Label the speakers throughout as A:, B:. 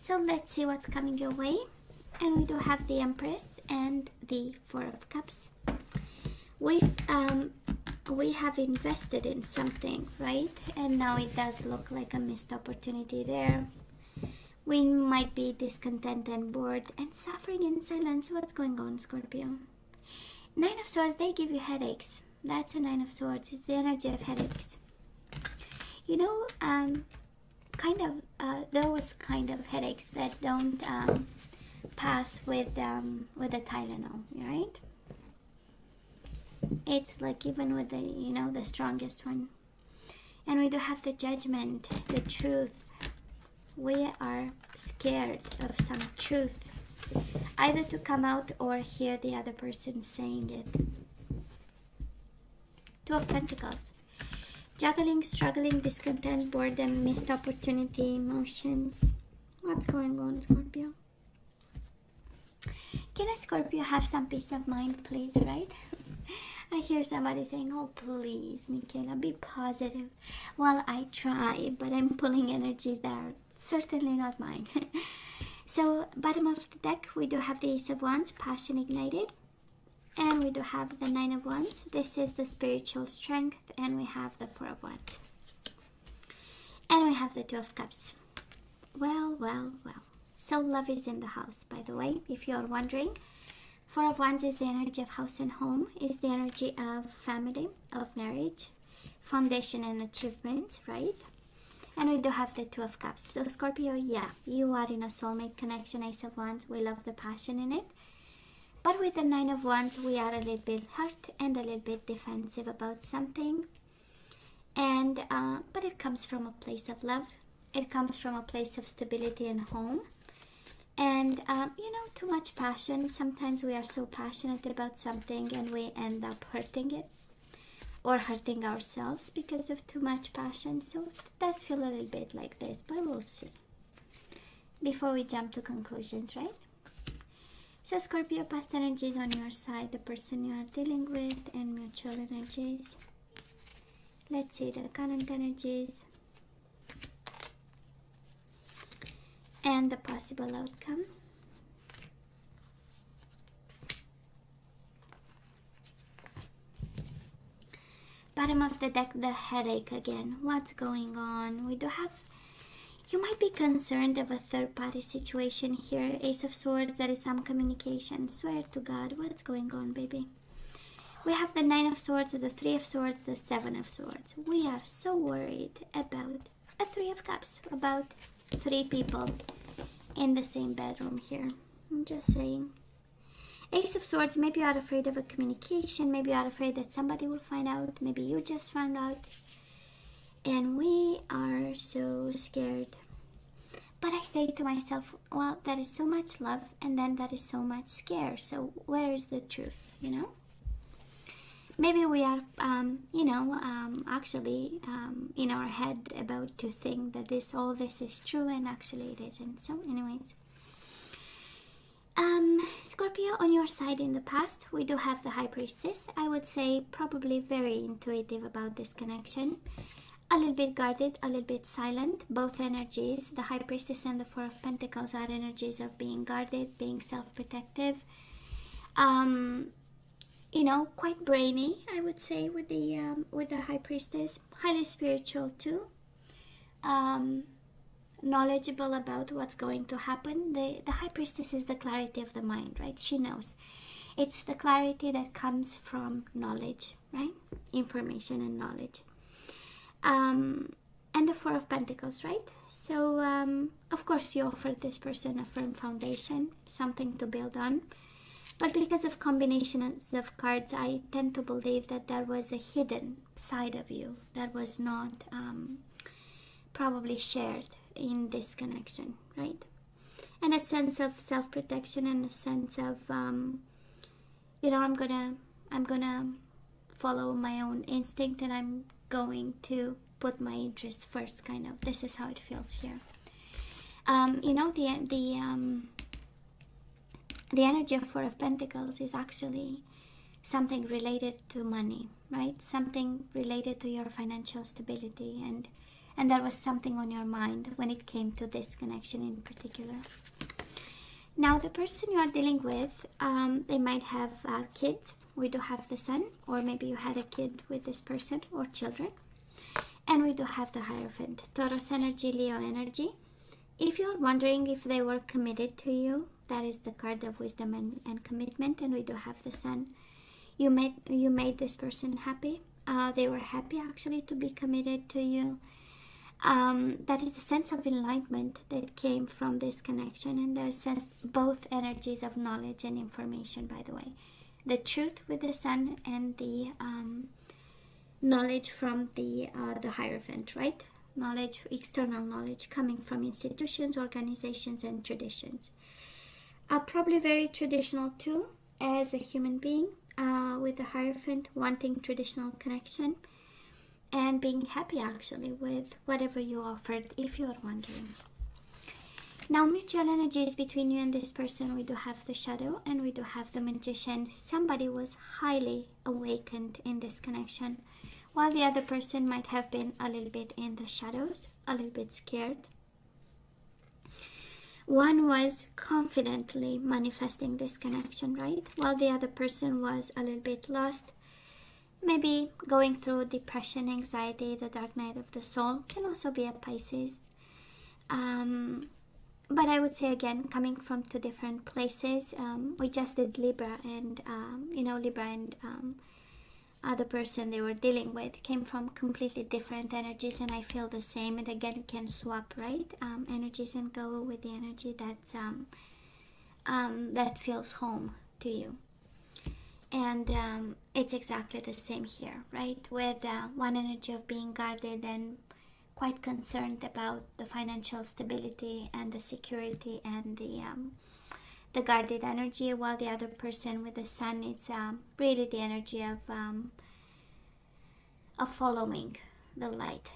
A: So let's see what's coming your way. And we do have the Empress and the Four of Cups. We have invested in something, right? And now it does look like a missed opportunity there. We might be discontent and bored and suffering in silence. What's going on, Scorpio? Nine of Swords, they give you headaches. That's a Nine of Swords. It's the energy of headaches. You know, those kind of headaches that don't pass with the Tylenol, right? It's like even with the, the strongest one. And we do have the Judgment, the truth. We are scared of some truth, either to come out or hear the other person saying it. Two of Pentacles. Juggling, struggling, discontent, boredom, missed opportunity, emotions. What's going on, Scorpio? Can a Scorpio have some peace of mind, please, right? I hear somebody saying, oh, please, Michaela, be positive. Well, I try, but I'm pulling energies that are certainly not mine. So, bottom of the deck, we do have the Ace of Wands, passion ignited. And we do have the Nine of Wands. This is the spiritual strength. And we have the Four of Wands. And we have the Two of Cups. Well, well, well. So love is in the house, by the way, if you're wondering. Four of Wands is the energy of house and home. Is the energy of family, of marriage, foundation and achievements, right? And we do have the Two of Cups. So Scorpio, yeah, you are in a soulmate connection, Ace of Wands. We love the passion in it. But with the Nine of Wands, we are a little bit hurt and a little bit defensive about something. And but it comes from a place of love. It comes from a place of stability and home. And, too much passion. Sometimes we are so passionate about something and we end up hurting it. Or hurting ourselves because of too much passion. So it does feel a little bit like this, but we'll see. Before we jump to conclusions, right? So Scorpio, past energies on your side, the person you are dealing with, and mutual energies. Let's see the current energies. And the possible outcome. Bottom of the deck, the headache again. What's going on? We do have, you might be concerned of a third-party situation here. Ace of Swords, there is some communication. Swear to God, what's going on, baby? We have the Nine of Swords, the Three of Swords, the Seven of Swords. We are so worried about a Three of Cups, about three people in the same bedroom here. I'm just saying. Ace of Swords, maybe you are afraid of a communication. Maybe you are afraid that somebody will find out. Maybe you just found out. And we are so scared. But I say to myself, well, there is so much love and then there is so much scare. So where is the truth, Maybe we are, actually in our head about to think that all this is true and actually it isn't. So anyways. Scorpio, on your side in the past, we do have the High Priestess. I would say probably very intuitive about this connection. A little bit guarded, a little bit silent. Both energies, the High Priestess and the Four of Pentacles, are energies of being guarded, being self-protective. Quite brainy, I would say, with the High Priestess. Highly spiritual too. Knowledgeable about what's going to happen. The High Priestess is the clarity of the mind, right? She knows. It's the clarity that comes from knowledge, right? Information and knowledge. And the Four of Pentacles, right? So, of course, you offer this person a firm foundation, something to build on. But because of combinations of cards, I tend to believe that there was a hidden side of you that was not probably shared in this connection, right? And a sense of self-protection and a sense of I'm gonna follow my own instinct and I'm going to put my interest first, kind of. This is how it feels here. The energy of Four of Pentacles is actually something related to money, right? Something related to your financial stability and and there was something on your mind when it came to this connection in particular. Now the person you are dealing with, they might have kids. We do have the sun, or maybe you had a kid with this person, or children. And we do have the Hierophant, Taurus energy, Leo energy. If you're wondering if they were committed to you, that is the card of wisdom and commitment. And we do have the sun. You made this person happy. They were happy actually to be committed to you. That is the sense of enlightenment that came from this connection. And there's both energies of knowledge and information, by the way. The truth with the sun and the knowledge from the Hierophant, right? Knowledge, external knowledge coming from institutions, organizations, and traditions. Probably very traditional too, as a human being, with the Hierophant, wanting traditional connection and being happy actually with whatever you offered, if you're wondering. Now, mutual energies between you and this person, we do have the Shadow and we do have the Magician. Somebody was highly awakened in this connection, while the other person might have been a little bit in the shadows, a little bit scared. One was confidently manifesting this connection, right? While the other person was a little bit lost, maybe going through depression, anxiety, the dark night of the soul. Can also be a Pisces. But I would say, again, coming from two different places. We just did Libra, and Libra and other person they were dealing with came from completely different energies, and I feel the same. And again, you can swap, right, energies and go with the energy that's that feels home to you. And it's exactly the same here, right, with one energy of being guarded and quite concerned about the financial stability and the security and the guarded energy, while the other person with the sun, it's really the energy of following the light,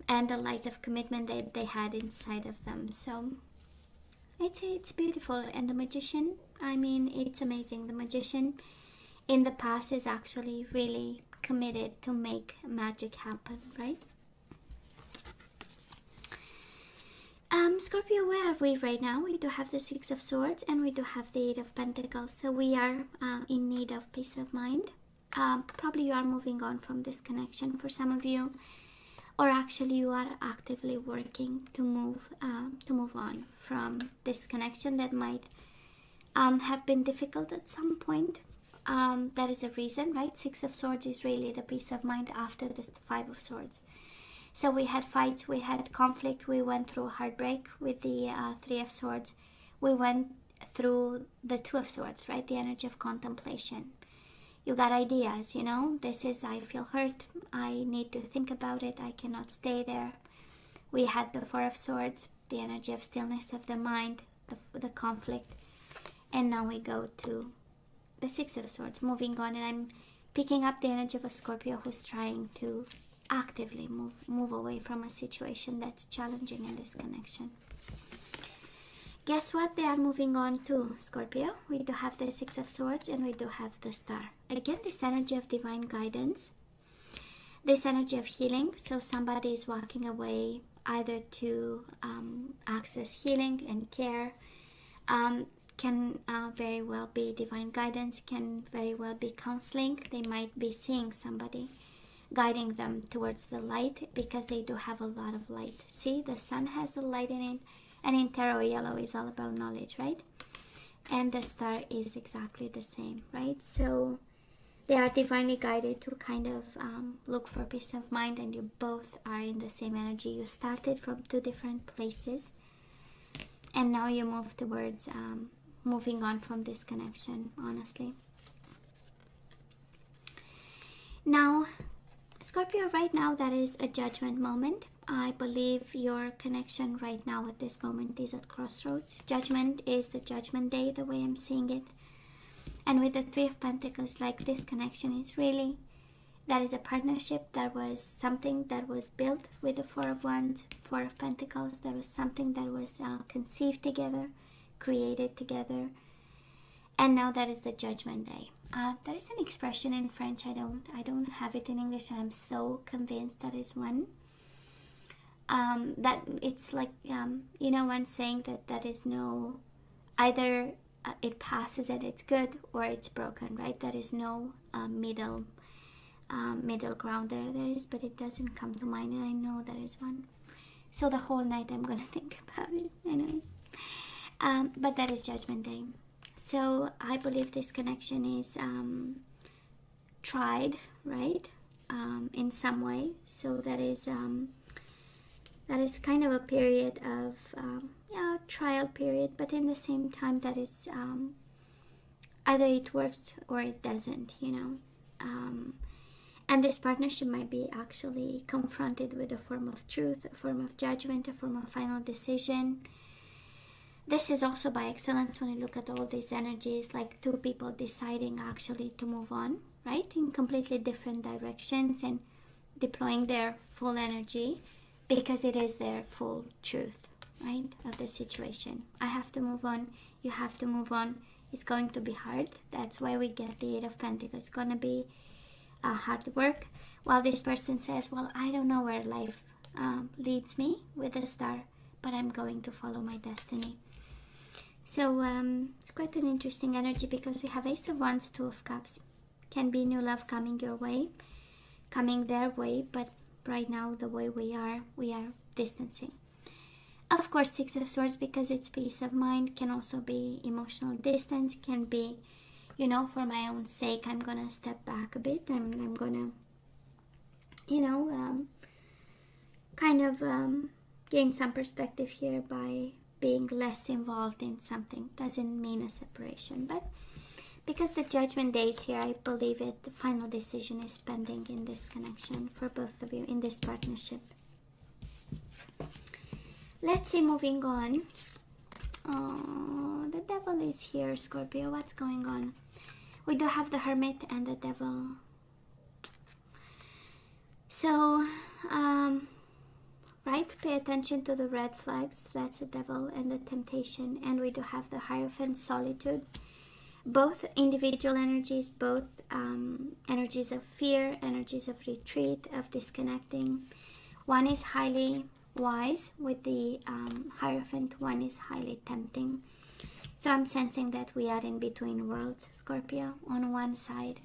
A: and the light of commitment that they had inside of them. So it's beautiful. And the Magician, I mean, it's amazing. The Magician in the past is actually really committed to make magic happen, right? Scorpio, where are we right now? We do have the Six of Swords and we do have the Eight of Pentacles. So we are in need of peace of mind. Probably you are moving on from this connection for some of you, or actually you are actively working to move on from this connection that might have been difficult at some point. That is a reason, right? Six of Swords is really the peace of mind after the Five of Swords. So we had fights, we had conflict, we went through heartbreak with the Three of Swords. We went through the Two of Swords, right? The energy of contemplation. You got ideas, this is, I feel hurt, I need to think about it, I cannot stay there. We had the Four of Swords, the energy of stillness of the mind, the conflict. And now we go to the Six of Swords, moving on. And I'm picking up the energy of a Scorpio who's trying to actively move away from a situation that's challenging in this connection. Guess what? They are moving on to Scorpio. We do have the Six of Swords and we do have the Star. Again, this energy of divine guidance, this energy of healing. So somebody is walking away either to access healing and care. Can very well be divine guidance, can very well be counseling. They might be seeing somebody guiding them towards the light, because they do have a lot of light. See, the sun has the light in it, and in tarot, yellow is all about knowledge, right? And the Star is exactly the same, right? So they are divinely guided to kind of look for peace of mind, and you both are in the same energy. You started from two different places, and now you move towards moving on from this connection, honestly. Now, Scorpio, right now, that is a judgment moment. I believe your connection right now at this moment is at crossroads. Judgment is the judgment day, the way I'm seeing it. And with the Three of Pentacles, like, this connection is really, that is a partnership. That was something that was built with the Four of Wands, Four of Pentacles. There was something that was conceived together, created together. And now that is the judgment day. That is an expression in French. I don't have it in English, and I'm so convinced that is one. that it's like, you know, one saying that there is no, either it passes and it's good, or it's broken, right? There is no middle ground there. There is, but it doesn't come to mind, and I know there is one. So the whole night I'm gonna think about it anyways. But that is Judgment Day. So I believe this connection is tried, right, in some way. So that is kind of a period of trial period, but in the same time that is either it works or it doesn't, you know. And this partnership might be actually confronted with a form of truth, a form of judgment, a form of final decision. This is also by excellence when you look at all these energies, like two people deciding actually to move on, right, in completely different directions and deploying their full energy, because it is their full truth, right, of the situation. I have to move on, you have to move on. It's going to be hard. That's why we get the Eight of Pentacles. It's going to be hard work. While this person says, well, I don't know where life leads me with a star, but I'm going to follow my destiny. So it's quite an interesting energy, because we have Ace of Wands, Two of Cups. Can be new love coming your way, coming their way, but right now the way we are distancing. Of course, Six of Swords, because it's peace of mind, can also be emotional distance, can be, you know, for my own sake, I'm gonna step back a bit. I'm gonna, you know, kind of gain some perspective here by being less involved in something. Doesn't mean a separation, but because the Judgment Day is here, I believe it. The final decision is pending in this connection for both of you in this partnership. Let's see, moving on. Oh, the Devil is here, Scorpio. What's going on? We do have the Hermit and the Devil. So, right, pay attention to the red flags. That's the Devil and the Temptation. And we do have the Hierophant, Solitude. Both individual energies, both energies of fear, energies of retreat, of disconnecting. One is highly wise with the Hierophant, one is highly tempting. So I'm sensing that we are in between worlds, Scorpio. On one side,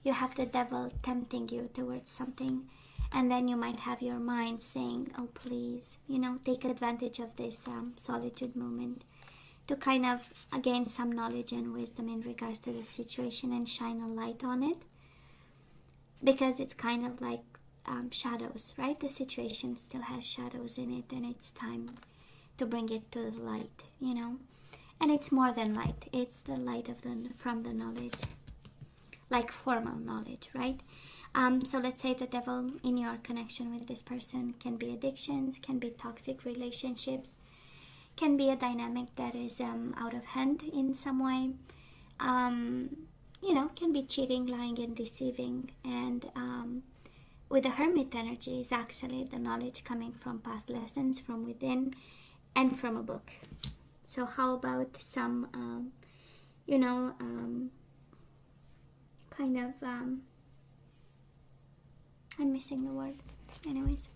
A: you have the Devil tempting you towards something, and then you might have your mind saying, oh, please, you know, take advantage of this solitude moment to kind of gain some knowledge and wisdom in regards to the situation and shine a light on it, because it's kind of like shadows, right? The situation still has shadows in it, and it's time to bring it to the light, you know. And it's more than light. It's the light of from the knowledge, like formal knowledge, right? So let's say the Devil in your connection with this person can be addictions, can be toxic relationships, can be a dynamic that is out of hand in some way. You know, can be cheating, lying, and deceiving. And with the Hermit energy is actually the knowledge coming from past lessons, from within, and from a book. So how about some, you know, kind of, I'm missing the word. Anyways,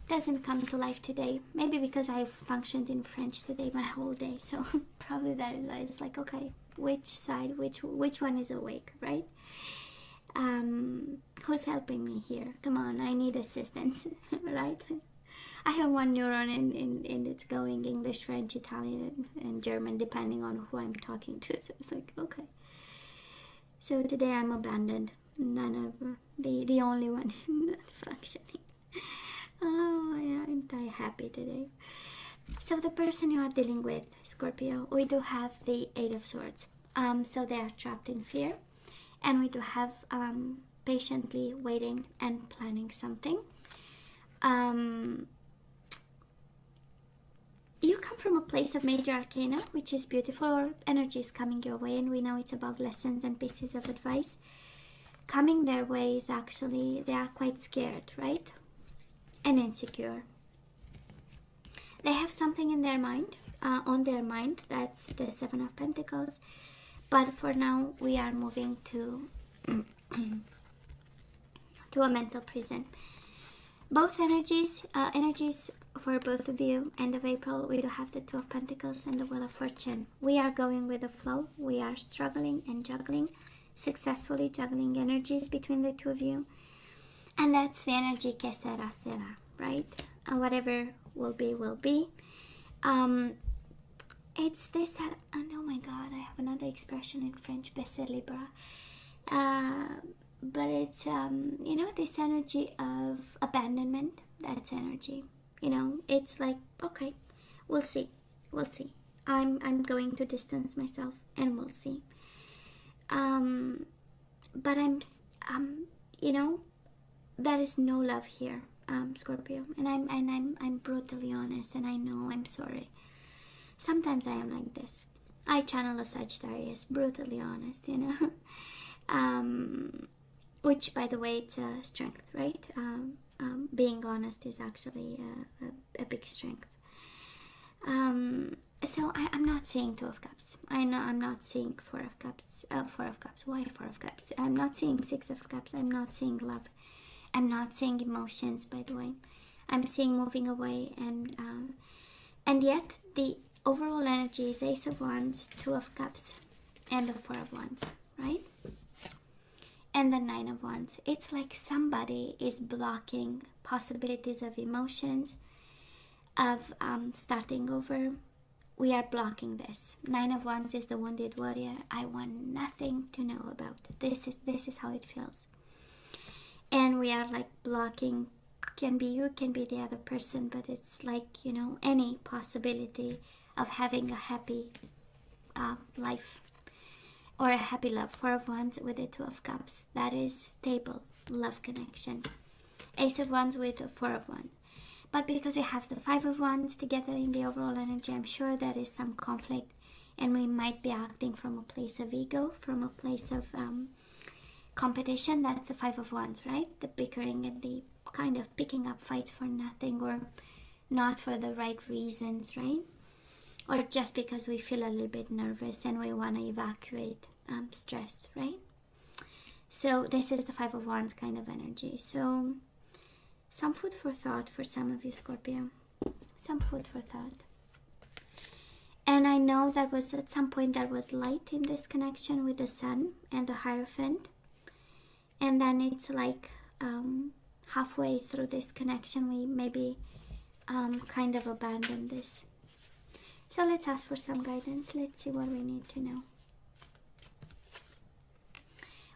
A: doesn't come to life today. Maybe because I've functioned in French today my whole day. So probably that is why it's like, okay, which side, which one is awake, right? Who's helping me here? Come on, I need assistance, right? I have one neuron and it's going English, French, Italian, and German, depending on who I'm talking to. So it's like, okay. So today I'm abandoned. None of the only one not functioning. Oh, yeah, aren't I happy today? So the person you are dealing with, Scorpio, we do have the Eight of Swords. So they are trapped in fear. And we do have patiently waiting and planning something. You come from a place of major arcana, which is beautiful, or energy is coming your way, and we know it's about lessons and pieces of advice. Coming their way is actually, they are quite scared, right? And insecure. They have something in their mind, on their mind, that's the Seven of Pentacles. But for now, we are moving to a mental prison. Both energies for both of you. End of April, we do have the Two of Pentacles and the Wheel of Fortune. We are going with the flow. We are struggling and juggling, successfully juggling energies between the two of you. And that's the energy que sera, sera, right? And whatever will be, will be. It's this, oh my God, I have another expression in French, baisser les bras. But it's, you know, this energy of abandonment, that's energy. You know, it's like, okay, we'll see. I'm going to distance myself and we'll see. But you know, there is no love here, Scorpio. And I'm brutally honest, and I know I'm sorry. Sometimes I am like this. I channel a Sagittarius, brutally honest, you know. Which, by the way, it's a strength, right? Being honest is actually a big strength. So I'm not seeing Two of Cups. I know I'm not seeing Four of Cups. Why Four of Cups? I'm not seeing Six of Cups. I'm not seeing love. I'm not seeing emotions, by the way. I'm seeing moving away, and yet the overall energy is Ace of Wands, Two of Cups, and the Four of Wands, right? And the Nine of Wands. It's like somebody is blocking possibilities of emotions, of starting over. We are blocking this. Nine of Wands is the wounded warrior. I want nothing to know about. This is how it feels. And we are like blocking, can be you, can be the other person, but it's like, you know, any possibility of having a happy life. Or a happy love. Four of Wands with the Two of Cups. That is stable love connection. Ace of Wands with the Four of Wands. But because we have the Five of Wands together in the overall energy, I'm sure there is some conflict. And we might be acting from a place of ego, from a place of competition. That's the Five of Wands, right? The bickering and the kind of picking up fights for nothing or not for the right reasons, right? Or just because we feel a little bit nervous and we want to evacuate stress, right? So this is the Five of Wands kind of energy. So some food for thought for some of you, Scorpio. Some food for thought. And I know that was at some point there was light in this connection with the Sun and the Hierophant. And then it's like halfway through this connection we maybe kind of abandon this. So let's ask for some guidance. Let's see what we need to know.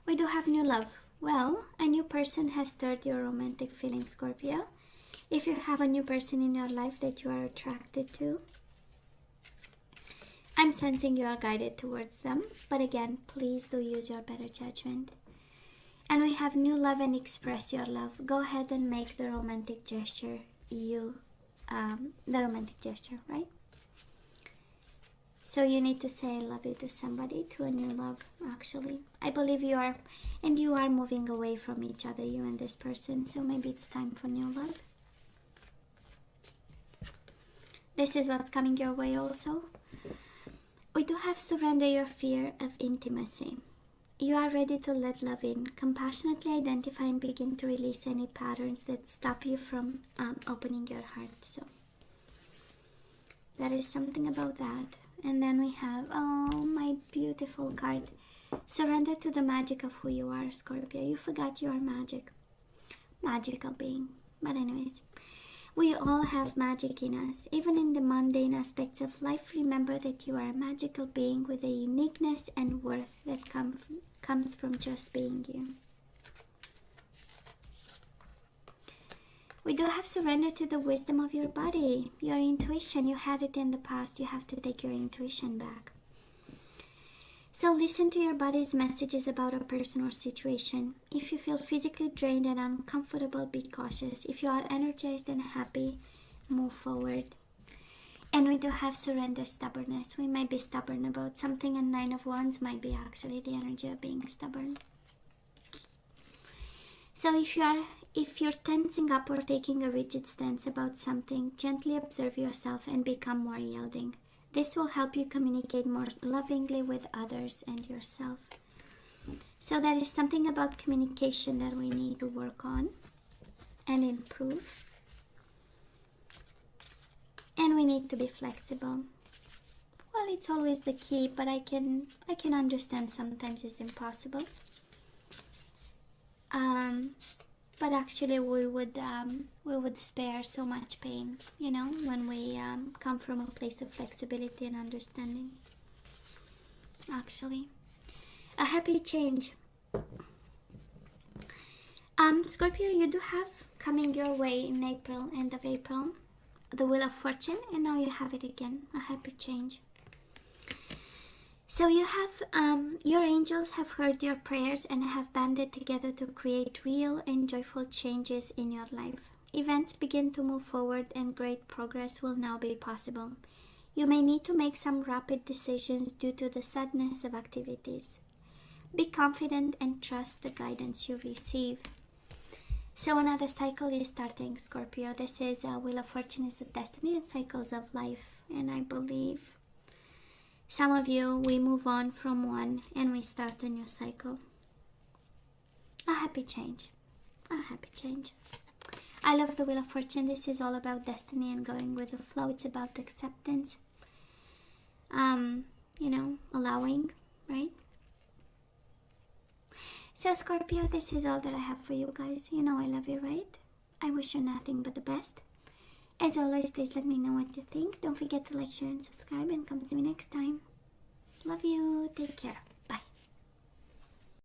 A: We do have new love. Well, a new person has stirred your romantic feelings, Scorpio. If you have a new person in your life that you are attracted to, I'm sensing you are guided towards them. But again, please do use your better judgment. And we have new love and express your love. Go ahead and make the romantic gesture the romantic gesture, right? So you need to say I love you to somebody, to a new love, actually. I believe you are, and you are moving away from each other, you and this person. So maybe it's time for new love. This is what's coming your way also. We do have surrender your fear of intimacy. You are ready to let love in. Compassionately identify and begin to release any patterns that stop you from opening your heart. So that is something about that. And then we have, oh, my beautiful card. Surrender to the magic of who you are, Scorpio. You forgot you are magic. Magical being. But anyways, we all have magic in us. Even in the mundane aspects of life, remember that you are a magical being with a uniqueness and worth that comes from just being you. We do have surrender to the wisdom of your body, your intuition. You had it in the past. You have to take your intuition back. So listen to your body's messages about a person or situation. If you feel physically drained and uncomfortable, be cautious. If you are energized and happy, move forward. And we do have surrender stubbornness. We might be stubborn about something, and Nine of Wands might be actually the energy of being stubborn. So if you're tensing up or taking a rigid stance about something, gently observe yourself and become more yielding. This will help you communicate more lovingly with others and yourself. So that is something about communication that we need to work on. and improve. And we need to be flexible. Well, it's always the key, but I can understand sometimes it's impossible. But actually we would spare so much pain, you know, when we come from a place of flexibility and understanding. Actually, a happy change. Scorpio, you do have coming your way in April, end of April, the Wheel of Fortune, and now you have it again, a happy change. So you have, your angels have heard your prayers and have banded together to create real and joyful changes in your life. Events begin to move forward and great progress will now be possible. You may need to make some rapid decisions due to the suddenness of activities. Be confident and trust the guidance you receive. So another cycle is starting, Scorpio. This is Wheel of Fortune is the destiny and cycles of life, and I believe some of you, we move on from one and we start a new cycle. A happy change. A happy change. I love the Wheel of Fortune. This is all about destiny and going with the flow. It's about acceptance. You know, allowing, right? So Scorpio, this is all that I have for you guys. You know I love you, right? I wish you nothing but the best. As always, please let me know what you think. Don't forget to like, share, and subscribe, and come to me next time. Love you. Take care.